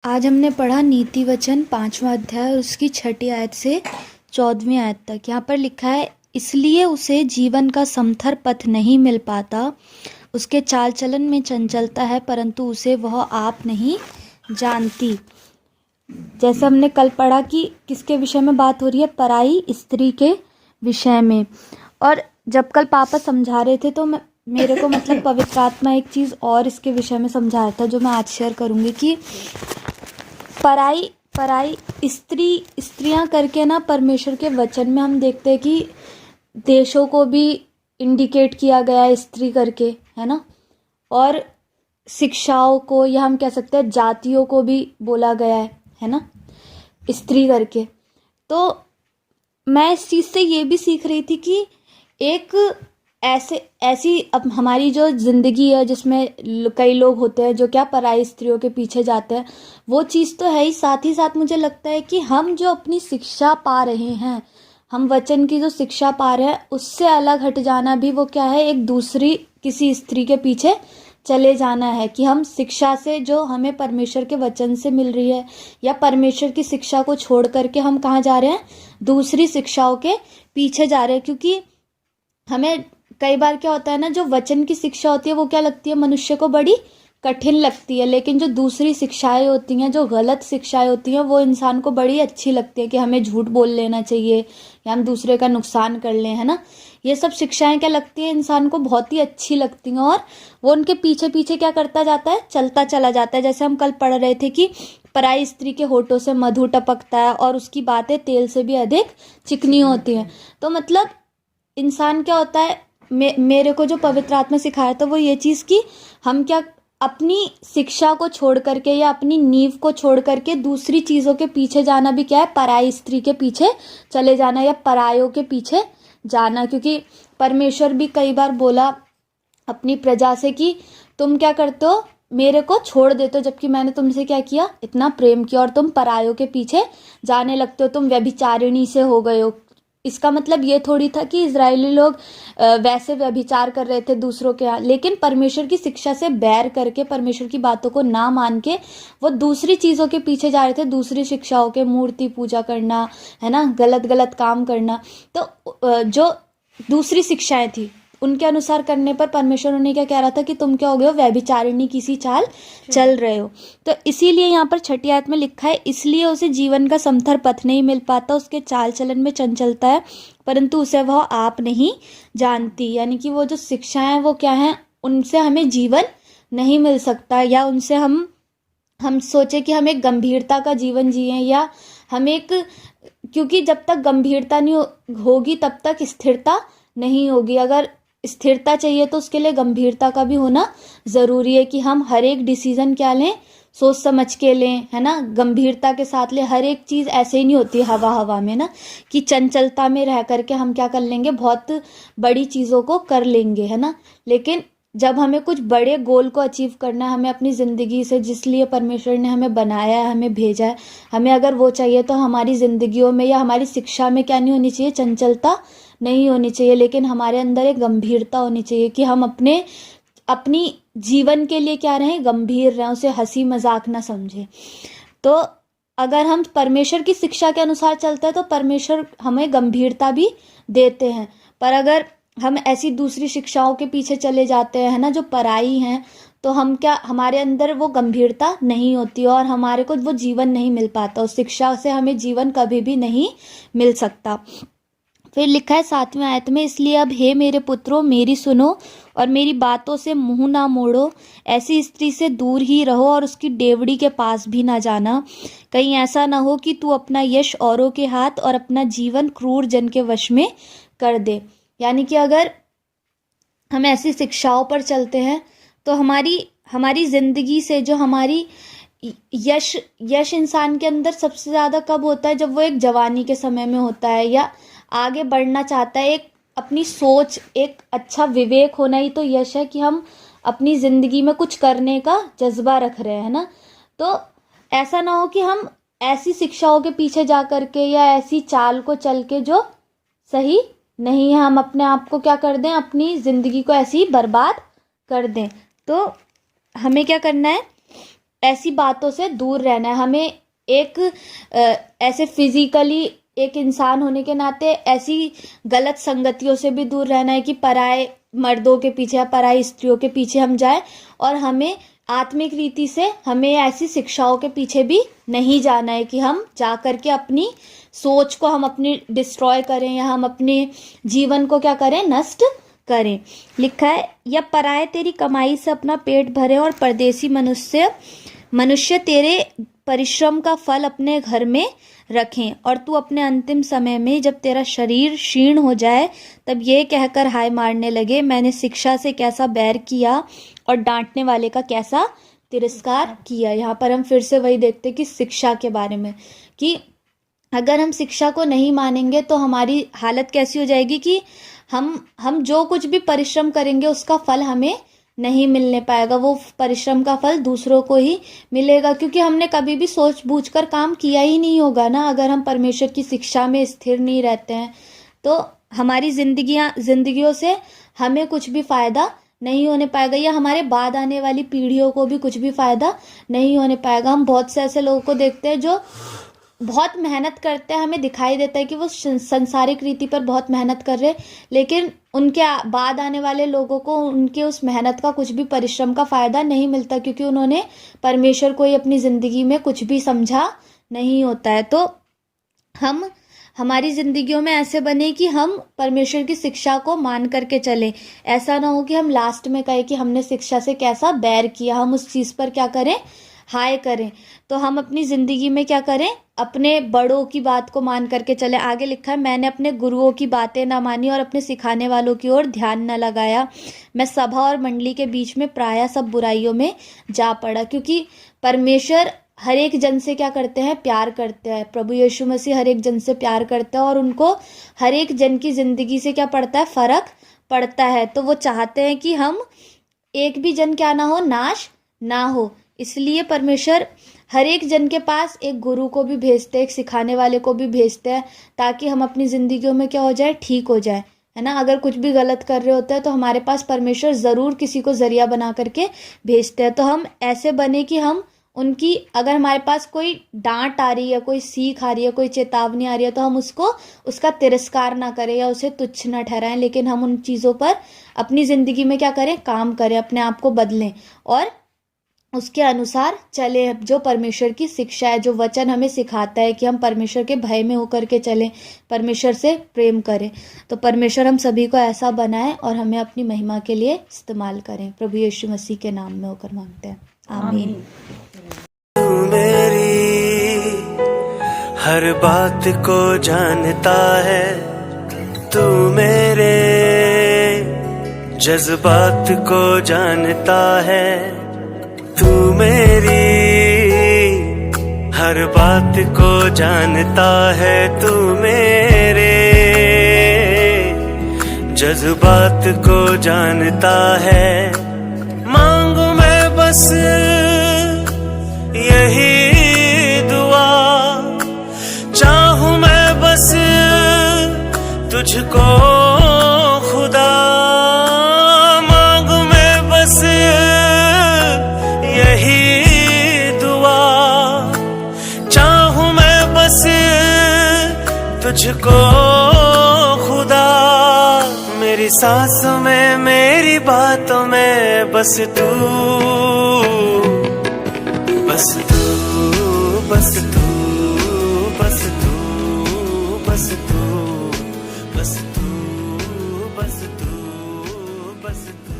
आज हमने पढ़ा नीति वचन 5वां अध्याय उसकी 6ठी आयत से 14वीं आयत तक। यहाँ पर लिखा है, इसलिए उसे जीवन का समथर पथ नहीं मिल पाता, उसके चाल चलन में चंचलता है, परंतु उसे वह आप नहीं जानती। जैसे हमने कल पढ़ा कि किसके विषय में बात हो रही है, पराई स्त्री के विषय में। और जब कल पापा समझा रहे थे तो मेरे को मतलब पवित्र आत्मा एक चीज़ और इसके विषय में समझा रहा था जो मैं आज शेयर करूँगी कि पराई स्त्रियां करके ना परमेश्वर के वचन में हम देखते हैं कि देशों को भी इंडिकेट किया गया है स्त्री करके, है ना। और शिक्षाओं को या हम कह सकते हैं जातियों को भी बोला गया है ना, स्त्री करके। तो मैं इस चीज़ से ये भी सीख रही थी कि एक ऐसी अब हमारी जो ज़िंदगी है जिसमें कई लोग होते हैं जो क्या पराई स्त्रियों के पीछे जाते हैं, वो चीज़ तो है ही। साथ ही साथ मुझे लगता है कि हम जो अपनी शिक्षा पा रहे हैं, हम वचन की जो शिक्षा पा रहे हैं, उससे अलग हट जाना भी वो क्या है, एक दूसरी किसी स्त्री के पीछे चले जाना है। कि हम शिक्षा से जो हमें परमेश्वर के वचन से मिल रही है या परमेश्वर की शिक्षा को छोड़ करके हम कहाँ जा रहे हैं, दूसरी शिक्षाओं के पीछे जा रहे हैं। क्योंकि हमें कई बार क्या होता है ना, जो वचन की शिक्षा होती है वो क्या लगती है मनुष्य को बड़ी कठिन लगती है, लेकिन जो दूसरी शिक्षाएं होती हैं, जो गलत शिक्षाएं होती हैं, वो इंसान को बड़ी अच्छी लगती है कि हमें झूठ बोल लेना चाहिए या हम दूसरे का नुकसान कर लें, है ना। ये सब शिक्षाएं क्या लगती है इंसान को बहुत ही अच्छी लगती हैं और वो उनके पीछे पीछे क्या करता जाता है, चलता चला जाता है। जैसे हम कल पढ़ रहे थे कि पराई स्त्री के होठों से मधु टपकता है और उसकी बातें तेल से भी अधिक चिकनी होती हैं। तो मतलब इंसान क्या होता है, मेरे को जो पवित्र आत्मा सिखाया था वो ये चीज़ कि हम क्या अपनी शिक्षा को छोड़ करके या अपनी नींव को छोड़ करके दूसरी चीज़ों के पीछे जाना भी क्या है, पराई स्त्री के पीछे चले जाना या परायों के पीछे जाना। क्योंकि परमेश्वर भी कई बार बोला अपनी प्रजा से कि तुम क्या करते हो, मेरे को छोड़ देते हो, जबकि मैंने तुमसे क्या किया, इतना प्रेम किया, और तुम परायों के पीछे जाने लगते हो, तुम व्यभिचारिणी से हो गए हो। इसका मतलब ये थोड़ी था कि इजरायली लोग वैसे व्यभिचार कर रहे थे दूसरों के यहाँ, लेकिन परमेश्वर की शिक्षा से बैर करके, परमेश्वर की बातों को ना मान के वो दूसरी चीज़ों के पीछे जा रहे थे, दूसरी शिक्षाओं के, मूर्ति पूजा करना, है ना, गलत गलत काम करना। तो जो दूसरी शिक्षाएं थी उनके अनुसार करने पर परमेश्वर उन्हें क्या कह रहा था कि तुम क्या हो गए हो, व्यभिचारिणी की सी चाल चल रहे हो। तो इसीलिए यहाँ पर 6ठी आयत में लिखा है, इसलिए उसे जीवन का समथर पथ नहीं मिल पाता, उसके चाल चलन में चंचलता है, परंतु उसे वह आप नहीं जानती। यानी कि वो जो शिक्षाएं हैं वो क्या है, उनसे हमें जीवन नहीं मिल सकता, या उनसे हम सोचे कि हम एक गंभीरता का जीवन जिए, या हम एक, क्योंकि जब तक गंभीरता नहीं होगी तब तक स्थिरता नहीं होगी। अगर स्थिरता चाहिए तो उसके लिए गंभीरता का भी होना ज़रूरी है कि हम हर एक डिसीजन क्या लें, सोच समझ के लें, है ना, गंभीरता के साथ लें। हर एक चीज़ ऐसे ही नहीं होती हवा हवा में ना, कि चंचलता में रह करके हम क्या कर लेंगे, बहुत बड़ी चीज़ों को कर लेंगे, है ना। लेकिन जब हमें कुछ बड़े गोल को अचीव करना है, हमें अपनी ज़िंदगी से, जिसलिए परमेश्वर ने हमें बनाया है, हमें भेजा है, हमें अगर वो चाहिए तो हमारी ज़िंदगियों में या हमारी शिक्षा में क्या नहीं होनी चाहिए, चंचलता नहीं होनी चाहिए, लेकिन हमारे अंदर एक गंभीरता होनी चाहिए कि हम अपनी जीवन के लिए क्या रहें, गंभीर रहें, उसे हंसी मजाक ना समझें। तो अगर हम परमेश्वर की शिक्षा के अनुसार चलते हैं तो परमेश्वर हमें गंभीरता भी देते हैं। पर अगर हम ऐसी दूसरी शिक्षाओं के पीछे चले जाते हैं, है ना, जो पराई हैं, तो हम क्या, हमारे अंदर वो गंभीरता नहीं होती और हमारे को वो जीवन नहीं मिल पाता। उस शिक्षा से हमें जीवन कभी भी नहीं मिल सकता। फिर लिखा है 7वें आयत में, इसलिए अब हे मेरे पुत्रों मेरी सुनो और मेरी बातों से मुंह ना मोड़ो, ऐसी स्त्री से दूर ही रहो और उसकी डेवड़ी के पास भी ना जाना, कहीं ऐसा ना हो कि तू अपना यश औरों के हाथ और अपना जीवन क्रूर जन के वश में कर दे। यानी कि अगर हम ऐसी शिक्षाओं पर चलते हैं तो हमारी जिंदगी से जो हमारी यश इंसान के अंदर सबसे ज़्यादा कब होता है, जब वो एक जवानी के समय में होता है या आगे बढ़ना चाहता है। एक अपनी सोच, एक अच्छा विवेक होना ही तो यश है, कि हम अपनी ज़िंदगी में कुछ करने का जज्बा रख रहे हैं ना। तो ऐसा ना हो कि हम ऐसी शिक्षाओं के पीछे जा करके या ऐसी चाल को चल के जो सही नहीं है, हम अपने आप को क्या कर दें, अपनी ज़िंदगी को ऐसे ही बर्बाद कर दें। तो हमें क्या करना है, ऐसी बातों से दूर रहना है। हमें एक ऐसे फिजिकली एक इंसान होने के नाते ऐसी गलत संगतियों से भी दूर रहना है कि पराये मर्दों के पीछे या पराई स्त्रियों के पीछे हम जाए, और हमें आत्मिक रीति से हमें ऐसी शिक्षाओं के पीछे भी नहीं जाना है कि हम जा करके अपनी सोच को हम अपनी डिस्ट्रॉय करें या हम अपने जीवन को क्या करें, नष्ट करें। लिखा है, या पराये तेरी कमाई से अपना पेट भरे और परदेसी मनुष्य तेरे परिश्रम का फल अपने घर में रखें, और तू अपने अंतिम समय में जब तेरा शरीर क्षीण हो जाए तब ये कहकर हाय मारने लगे, मैंने शिक्षा से कैसा बैर किया और डांटने वाले का कैसा तिरस्कार किया। यहाँ पर हम फिर से वही देखते कि शिक्षा के बारे में, कि अगर हम शिक्षा को नहीं मानेंगे तो हमारी हालत कैसी हो जाएगी कि हम जो कुछ भी परिश्रम करेंगे उसका फल हमें नहीं मिलने पाएगा, वो परिश्रम का फल दूसरों को ही मिलेगा, क्योंकि हमने कभी भी सोच बूझकर काम किया ही नहीं होगा ना। अगर हम परमेश्वर की शिक्षा में स्थिर नहीं रहते हैं तो हमारी जिंदगियों से हमें कुछ भी फायदा नहीं होने पाएगा, या हमारे बाद आने वाली पीढ़ियों को भी कुछ भी फायदा नहीं होने पाएगा। हम बहुत से ऐसे लोगों को देखते हैं जो बहुत मेहनत करते हैं, हमें दिखाई देता है कि वो संसारिक रीति पर बहुत मेहनत कर रहे हैं, लेकिन उनके बाद आने वाले लोगों को उनके उस मेहनत का कुछ भी परिश्रम का फायदा नहीं मिलता, क्योंकि उन्होंने परमेश्वर को ही अपनी जिंदगी में कुछ भी समझा नहीं होता है। तो हम हमारी जिंदगियों में ऐसे बने कि हम परमेश्वर की शिक्षा को मान करके चलें। ऐसा ना हो कि हम लास्ट में कहे कि हमने शिक्षा से कैसा बैर किया, हम उस चीज़ पर क्या करें, हाय करें। तो हम अपनी जिंदगी में क्या करें, अपने बड़ों की बात को मान करके चले। आगे लिखा है, मैंने अपने गुरुओं की बातें ना मानी और अपने सिखाने वालों की ओर ध्यान न लगाया, मैं सभा और मंडली के बीच में प्रायः सब बुराइयों में जा पड़ा। क्योंकि परमेश्वर हर एक जन से क्या करते हैं, प्यार करते हैं। प्रभु यीशु मसीह हर एक जन से प्यार करते हैं और उनको हर एक जन की जिंदगी से क्या पड़ता है, फर्क पड़ता है। तो वो चाहते हैं कि हम एक भी जन क्या ना हो, नाश ना हो। इसलिए परमेश्वर हर एक जन के पास एक गुरु को भी भेजते हैं, एक सिखाने वाले को भी भेजते हैं, ताकि हम अपनी जिंदगियों में क्या हो जाए, ठीक हो जाए, है ना। अगर कुछ भी गलत कर रहे होते हैं तो हमारे पास परमेश्वर ज़रूर किसी को जरिया बना करके भेजते हैं। तो हम ऐसे बने कि हम उनकी, अगर हमारे पास कोई डांट आ रही है, कोई सीख आ रही है, कोई चेतावनी आ रही है, तो हम उसका तिरस्कार ना करें या उसे तुच्छ ना ठहराएं, लेकिन हम उन चीज़ों पर अपनी ज़िंदगी में क्या करें, काम करें, अपने आप को बदलें और उसके अनुसार चले। जो परमेश्वर की शिक्षा है, जो वचन हमें सिखाता है कि हम परमेश्वर के भय में होकर के चलें, परमेश्वर से प्रेम करें। तो परमेश्वर हम सभी को ऐसा बनाए और हमें अपनी महिमा के लिए इस्तेमाल करें। प्रभु यीशु मसीह के नाम में होकर मांगते हैं, आमीन। तू मेरी हर बात को जानता है, तू मेरे जज्बात को जानता है, तू मेरी हर बात को जानता है, तू मेरे जज्बात को जानता है। मांगू मैं बस यही दुआ, चाहूं मैं बस तुझको खुदा, मांगू मैं बस यही दुआ, चाहूं मैं बस तुझको खुदा। मेरी सांसों में, मेरी बातों में बस तू, बस तू, बस तू, बस तू, बस तू, बस तू, बस तू, बस तू।